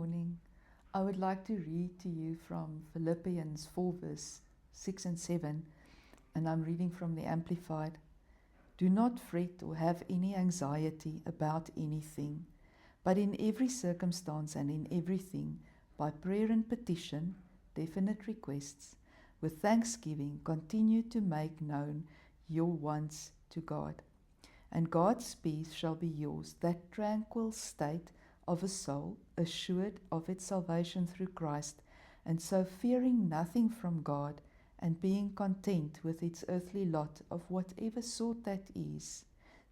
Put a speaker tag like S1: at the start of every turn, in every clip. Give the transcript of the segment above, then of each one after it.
S1: morning. I would like to read to you from Philippians 4 verse 6 and 7, and I'm reading from the Amplified. Do not fret or have any anxiety about anything, but in every circumstance and in everything, by prayer and petition, definite requests, with thanksgiving, continue to make known your wants to God. And God's peace shall be yours, that tranquil state of a soul, assured of its salvation through Christ, and so fearing nothing from God, and being content with its earthly lot of whatever sort that is,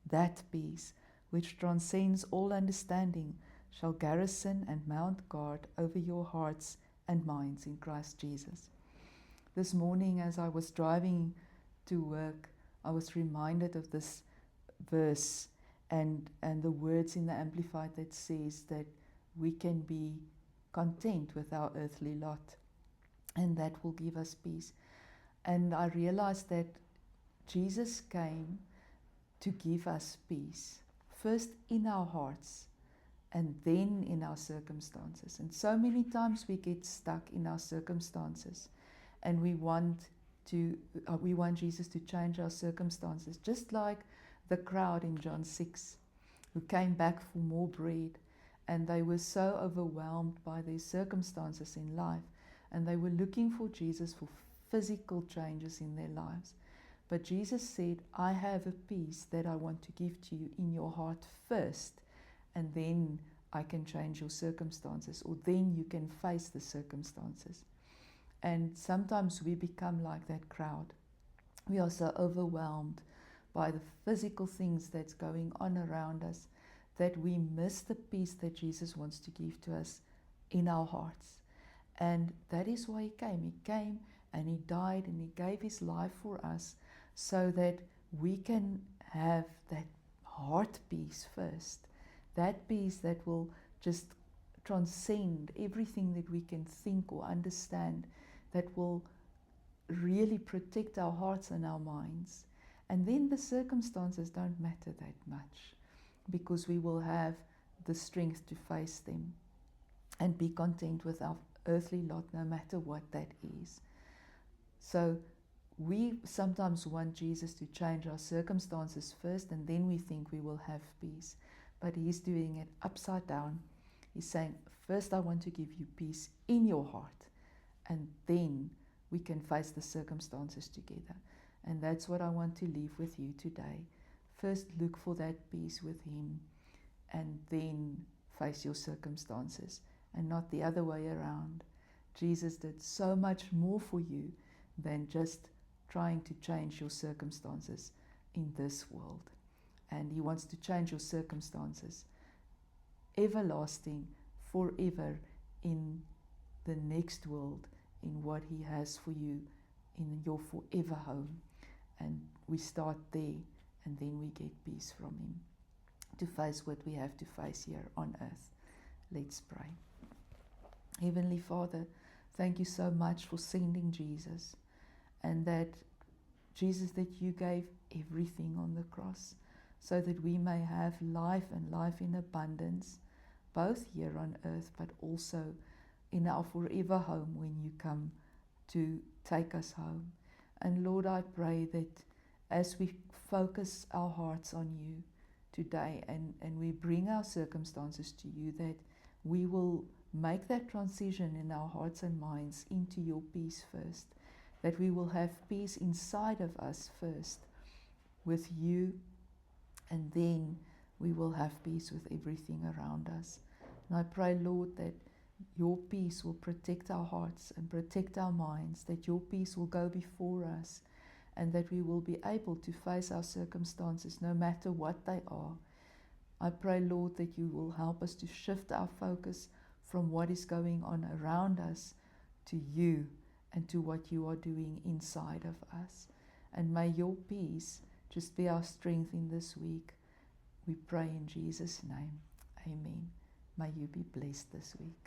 S1: that peace, which transcends all understanding, shall garrison and mount guard over your hearts and minds in Christ Jesus. This morning, as I was driving to work, I was reminded of this verse and the words in the Amplified that says that we can be content with our earthly lot, and that will give us peace. And I realized that Jesus came to give us peace, first in our hearts and then in our circumstances. And so many times we get stuck in our circumstances, and we want Jesus to change our circumstances, just like the crowd in John 6 who came back for more bread, and they were so overwhelmed by their circumstances in life, and they were looking for Jesus for physical changes in their lives. But Jesus said, I have a peace that I want to give to you in your heart first, and then I can change your circumstances, or then you can face the circumstances. And sometimes we become like that crowd. We are so overwhelmed by the physical things that's going on around us that we miss the peace that Jesus wants to give to us in our hearts. And that is why He came. He came and He died and He gave His life for us so that we can have that heart peace first. That peace that will just transcend everything that we can think or understand, that will really protect our hearts and our minds. And then the circumstances don't matter that much, because we will have the strength to face them and be content with our earthly lot, no matter what that is. So we sometimes want Jesus to change our circumstances first, and then we think we will have peace. But He's doing it upside down. He's saying, first I want to give you peace in your heart, and then we can face the circumstances together. And that's what I want to leave with you today. First, look for that peace with Him, and then face your circumstances, and not the other way around. Jesus did so much more for you than just trying to change your circumstances in this world. And He wants to change your circumstances everlasting, forever, in the next world, in what He has for you, in your forever home. And we start there, and then we get peace from Him to face what we have to face here on earth. Let's pray. Heavenly Father, thank You so much for sending Jesus, and that Jesus, that You gave everything on the cross so that we may have life, and life in abundance, both here on earth but also in our forever home when You come to take us home. And Lord, I pray that as we focus our hearts on You today, and we bring our circumstances to You, that we will make that transition in our hearts and minds into Your peace first, that we will have peace inside of us first with You, and then we will have peace with everything around us. And I pray, Lord, that Your peace will protect our hearts and protect our minds, that Your peace will go before us, and that we will be able to face our circumstances no matter what they are. I pray, Lord, that You will help us to shift our focus from what is going on around us to You and to what You are doing inside of us. And may Your peace just be our strength in this week. We pray in Jesus' name. Amen. May you be blessed this week.